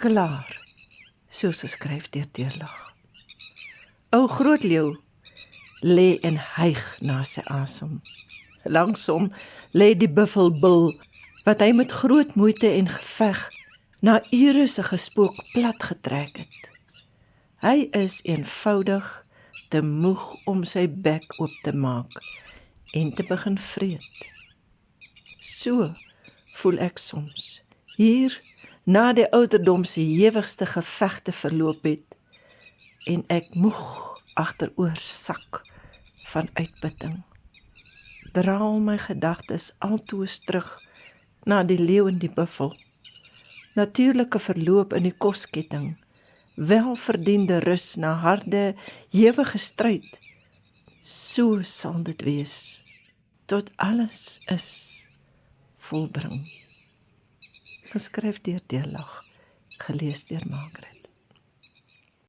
klaar, soos geskryf deur Deurlag. Ou groot leeu lê en hyg na sy asem. Langs hom lê die buffelbul, wat hy met groot moeite en geveg na ure se gespook plat getrek het. Hy is eenvoudig te moeg om sy bek oop te maak en te begin vreet. So voel ek soms, hier na die ouderdom se ewigste gevegte verloop het, en ek moeg agteroor sak van uitputting. Draal my gedagtes altoos terug na die leeu en die buffel. Natuurlike verloop in die kosketting, welverdiende rus na harde, ewige stryd. So sal dit wees, tot alles is volbring. Geskryf deur Deurlag, gelees deur Margaret.